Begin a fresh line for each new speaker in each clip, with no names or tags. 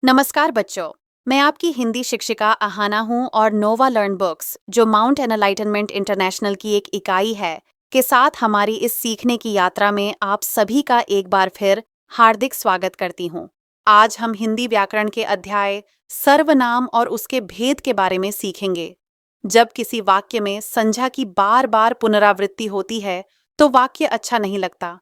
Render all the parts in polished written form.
नमस्कार बच्चों, मैं आपकी हिंदी शिक्षिका आहाना हूँ और नोवा लर्न बुक्स, जो माउंट एनलाइटनमेंट इंटरनेशनल की एक इकाई है, के साथ हमारी इस सीखने की यात्रा में आप सभी का एक बार फिर हार्दिक स्वागत करती हूँ। आज हम हिंदी व्याकरण के अध्याय सर्वनाम और उसके भेद के बारे में सीखेंगे। जब किसी वाक्य में संज्ञा की बार बार पुनरावृत्ति होती है, तो वाक्य अच्छा नहीं लगता।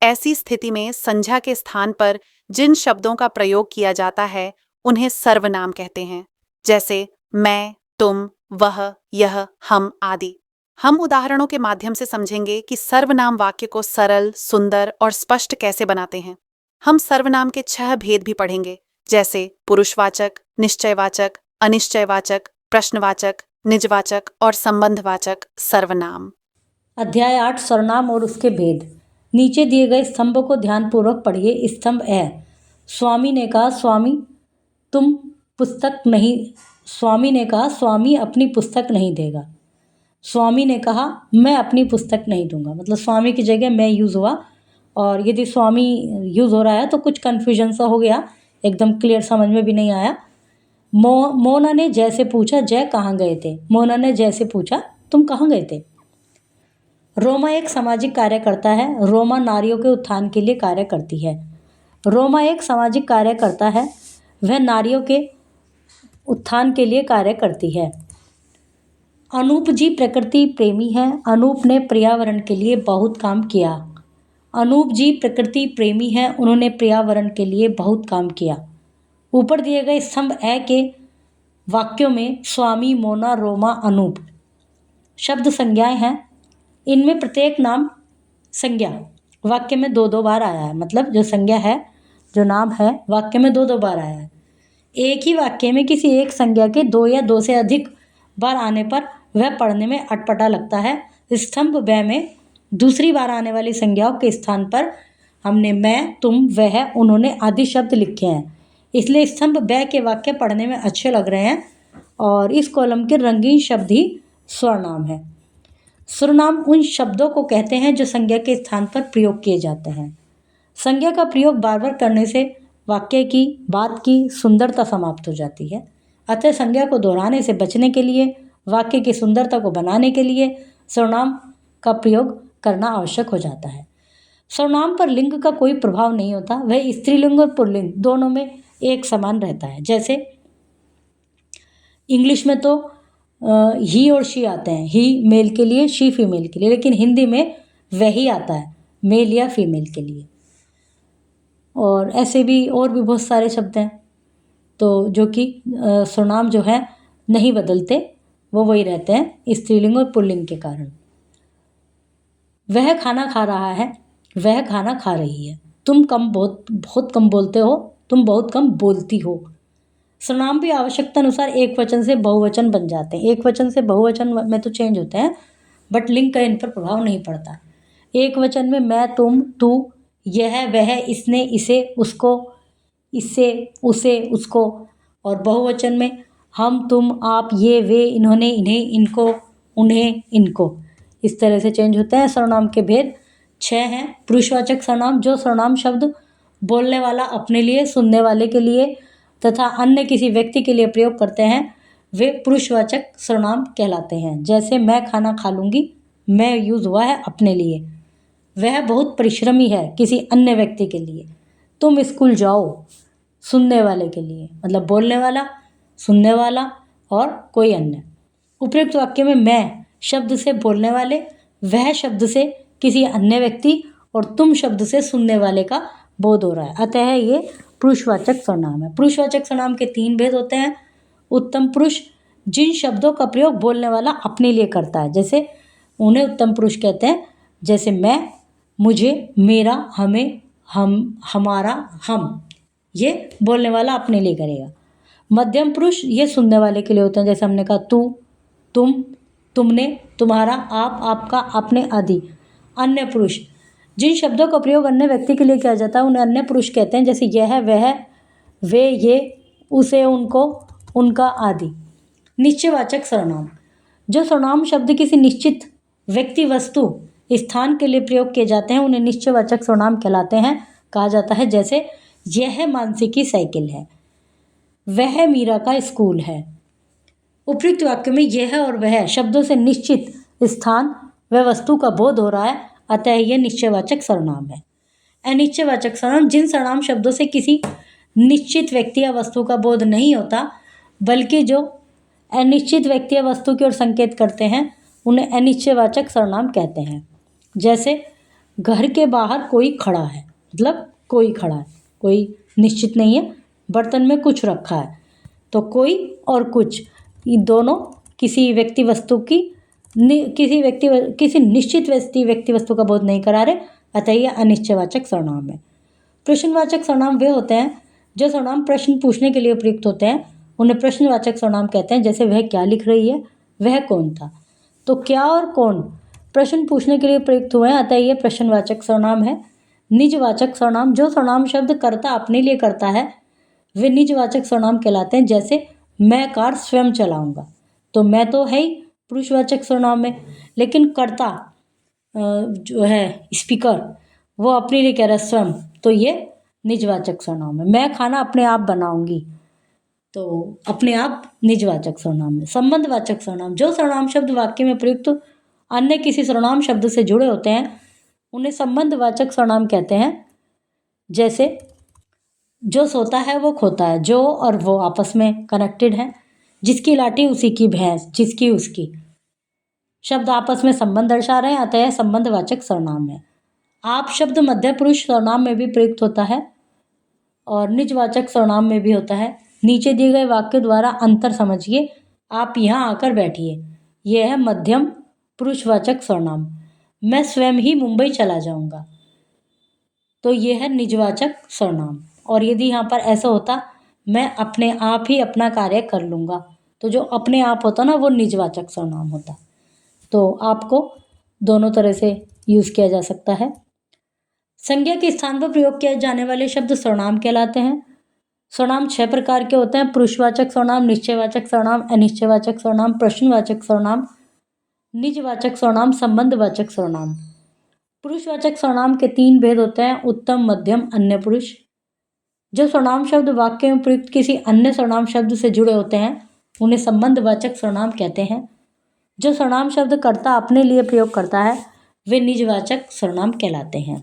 ऐसी स्थिति में संज्ञा के स्थान पर जिन शब्दों का प्रयोग किया जाता है उन्हें सर्वनाम कहते हैं, जैसे मैं, तुम, वह, यह, हम आदि। हम उदाहरणों के माध्यम से समझेंगे कि सर्वनाम वाक्य को सरल, सुंदर और स्पष्ट कैसे बनाते हैं। हम सर्वनाम के 6 भेद भी पढ़ेंगे, जैसे पुरुषवाचक, निश्चयवाचक, अनिश्चयवाचक, प्रश्नवाचक, निजवाचक और संबंधवाचक सर्वनाम।
अध्याय 8 सर्वनाम और उसके भेद। नीचे दिए गए स्तंभ को ध्यानपूर्वक पढ़िए। स्तंभ है, स्वामी ने कहा स्वामी तुम पुस्तक नहीं स्वामी ने कहा स्वामी अपनी पुस्तक नहीं देगा। स्वामी ने कहा मैं अपनी पुस्तक नहीं दूंगा, मतलब स्वामी की जगह मैं यूज़ हुआ। और यदि स्वामी यूज़ हो रहा है तो कुछ कन्फ्यूजन सा हो गया, एकदम क्लियर समझ में भी नहीं आया। मोना ने जैसे पूछा जय कहाँ गए थे। मोना ने जैसे पूछा तुम कहाँ गए थे। रोमा एक सामाजिक कार्यकर्ता है। रोमा नारियों के उत्थान के लिए कार्य करती है। रोमा एक सामाजिक कार्यकर्ता है, वह नारियों के उत्थान के लिए कार्य करती है। अनूप जी प्रकृति प्रेमी हैं। अनूप ने पर्यावरण के लिए बहुत काम किया। अनूप जी प्रकृति प्रेमी हैं, उन्होंने पर्यावरण के लिए बहुत काम किया। ऊपर दिए गए स्तंभ ए के वाक्यों में स्वामी, मोना, रोमा, अनूप शब्द संज्ञाएं हैं। इनमें प्रत्येक नाम संज्ञा वाक्य में 2-2 बार आया है, मतलब जो संज्ञा है, जो नाम है, वाक्य में 2-2 बार आया है। एक ही वाक्य में किसी एक संज्ञा के 2 या 2 से अधिक बार आने पर वह पढ़ने में अटपटा लगता है। स्तंभ ब में दूसरी बार आने वाली संज्ञाओं के स्थान पर हमने मैं, तुम, वह, उन्होंने आदि शब्द लिखे हैं, इसलिए स्तंभ ब के वाक्य पढ़ने में अच्छे लग रहे हैं। और इस कॉलम के रंगीन शब्द ही स्वरनाम है। सर्वनाम उन शब्दों को कहते हैं जो संज्ञा के स्थान पर प्रयोग किए जाते हैं। संज्ञा का प्रयोग बार बार करने से वाक्य की, बात की सुंदरता समाप्त हो जाती है। अतः संज्ञा को दोहराने से बचने के लिए, वाक्य की सुंदरता को बनाने के लिए सर्वनाम का प्रयोग करना आवश्यक हो जाता है। सर्वनाम पर लिंग का कोई प्रभाव नहीं होता, वह स्त्रीलिंग और पुल्लिंग दोनों में एक समान रहता है। जैसे इंग्लिश में तो ही और शी आते हैं, ही मेल के लिए, शी फीमेल के लिए, लेकिन हिंदी में वही आता है मेल या फीमेल के लिए। और ऐसे भी और भी बहुत सारे शब्द हैं, तो जो कि सर्वनाम जो है नहीं बदलते, वो वही रहते हैं स्त्रीलिंग और पुल्लिंग के कारण। वह खाना खा रहा है, वह खाना खा रही है। तुम बहुत कम बोलते हो, तुम बहुत कम बोलती हो। सर्वनाम भी आवश्यकता अनुसार एक वचन से बहुवचन बन जाते हैं। एक वचन से बहुवचन में तो चेंज होते हैं, बट लिंग का इन पर प्रभाव नहीं पड़ता। एक वचन में मैं, तुम, तू, यह, वह, इसने, इसे, उसको, इससे, उसे, उसको। और बहुवचन में हम, तुम, आप, ये, वे, इन्होंने, इन्हें, इनको, उन्हें, इनको। इस तरह से चेंज होते हैं। सर्वनाम के भेद 6 हैं। पुरुषवाचक सर्वनाम, जो सर्वनाम शब्द बोलने वाला अपने लिए, सुनने वाले के लिए तथा अन्य किसी व्यक्ति के लिए प्रयोग करते हैं, वे पुरुषवाचक सर्वनाम कहलाते हैं। जैसे मैं खाना खा लूँगी, मैं यूज़ हुआ है अपने लिए, वह बहुत परिश्रमी है किसी अन्य व्यक्ति के लिए। तुम स्कूल जाओ, सुनने वाले के लिए, मतलब बोलने वाला, सुनने वाला और कोई अन्य। उपयुक्त वाक्य में मैं शब्द से बोलने वाले, वह शब्द से किसी अन्य व्यक्ति और तुम शब्द से सुनने वाले का बोध हो रहा है, अतः ये पुरुषवाचक सर्वनाम है। पुरुषवाचक सर्वनाम के 3 भेद होते हैं। उत्तम पुरुष, जिन शब्दों का प्रयोग बोलने वाला अपने लिए करता है, जैसे उन्हें उत्तम पुरुष कहते हैं। जैसे मैं, मुझे, मेरा, हमें, हम, हमारा, हम, ये बोलने वाला अपने लिए करेगा। मध्यम पुरुष ये सुनने वाले के लिए होते हैं, जैसे हमने कहा तू, तुम, तुमने, तुम्हारा, आप, आपका, आपने आदि। अन्य पुरुष, जिन शब्दों का प्रयोग अन्य व्यक्ति के लिए किया जाता है उन्हें अन्य पुरुष कहते हैं, जैसे यह, वह, वे, ये, उसे, उनको, उनका आदि। निश्चयवाचक सर्वनाम, जो सर्वनाम शब्द किसी निश्चित व्यक्ति, वस्तु, स्थान के लिए प्रयोग किए जाते हैं उन्हें निश्चयवाचक सर्वनाम कहलाते हैं, कहा जाता है। जैसे यह मानसी की साइकिल है, वह मीरा का स्कूल है। उपयुक्त वाक्य में यह और वह शब्दों से निश्चित स्थान व वस्तु का बोध हो रहा है, अतः यह निश्चयवाचक सर्वनाम है। अनिश्चयवाचक सर्वनाम जिन सर्वनाम शब्दों से किसी निश्चित व्यक्ति या वस्तु का बोध नहीं होता, बल्कि जो अनिश्चित व्यक्ति या वस्तु की ओर संकेत करते हैं, उन्हें अनिश्चयवाचक सर्वनाम कहते हैं। जैसे घर के बाहर कोई खड़ा है, मतलब कोई खड़ा है, कोई निश्चित नहीं है, बर्तन में कुछ रखा है, तो कोई और कुछ ये दोनों किसी व्यक्ति वस्तु की किसी निश्चित व्यक्ति वस्तु का बोध नहीं करा रहे, अतः यह अनिश्चयवाचक सर्वनाम है। प्रश्नवाचक सर्वनाम वे होते हैं जो सर्वनाम प्रश्न पूछने के लिए प्रयुक्त होते हैं, उन्हें प्रश्नवाचक सर्वनाम कहते हैं। जैसे वह क्या लिख रही है, वह कौन था। तो क्या और कौन प्रश्न पूछने के लिए प्रयुक्त हुए हैं, अतः यह प्रश्नवाचक सर्वनाम है। निजवाचक सर्वनाम जो सर्वनाम शब्द कर्ता अपने लिए करता है, वे निजवाचक सर्वनाम कहलाते हैं। जैसे मैं कार स्वयं चलाऊंगा, तो मैं तो है ही पुरुषवाचक सर्वनाम में, लेकिन कर्ता जो है स्पीकर, वो अपने लिए कह रहा है स्वयं, तो ये निजवाचक सर्वनाम है। मैं खाना अपने आप बनाऊंगी, तो अपने आप निजवाचक सर्वनाम है। संबंधवाचक सर्वनाम जो सर्वनाम शब्द वाक्य में प्रयुक्त अन्य किसी सर्वनाम शब्द से जुड़े होते हैं, उन्हें संबंधवाचक सर्वनाम कहते हैं। जैसे जो सोता है वो खोता है, जो और वो आपस में कनेक्टेड है। जिसकी लाठी उसी की भैंस, जिसकी उसकी शब्द आपस में संबंध दर्शा रहे हैं, अतः यह संबंधवाचक सर्वनाम है। आप शब्द मध्य पुरुष सर्वनाम में भी प्रयुक्त होता है और निजवाचक सर्वनाम में भी होता है। नीचे दिए गए वाक्य द्वारा अंतर समझिए। आप यहाँ आकर बैठिए, यह है मध्यम पुरुषवाचक सर्वनाम। मैं स्वयं ही मुंबई चला जाऊंगा, तो यह है निजवाचक सर्वनाम। और यदि यहाँ पर ऐसा होता मैं अपने आप ही अपना कार्य कर लूँगा, तो जो अपने आप होता ना, वो निजवाचक सर्वनाम होता। तो आपको दोनों तरह से यूज़ किया जा सकता है। संज्ञा के स्थान पर प्रयोग किए जाने वाले शब्द सर्वनाम कहलाते हैं। सर्वनाम 6 प्रकार के होते हैं: पुरुषवाचक सर्वनाम, निश्चयवाचक सर्वनाम, अनिश्चयवाचक सर्वनाम, प्रश्नवाचक सर्वनाम, निजवाचक सर्वनाम, संबंधवाचक सर्वनाम। पुरुषवाचक सर्वनाम के 3 भेद होते हैं: उत्तम, मध्यम, अन्य पुरुष। जो सर्वनाम शब्द वाक्य में प्रयुक्त किसी अन्य सर्वनाम शब्द से जुड़े होते हैं, उन्हें संबंधवाचक सर्वनाम कहते हैं। जो सर्वनाम शब्द कर्ता अपने लिए प्रयोग करता है, वे निजवाचक सर्वनाम कहलाते हैं।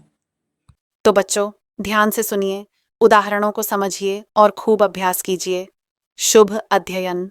तो बच्चों, ध्यान से सुनिए, उदाहरणों को समझिए और खूब अभ्यास कीजिए। शुभ अध्ययन।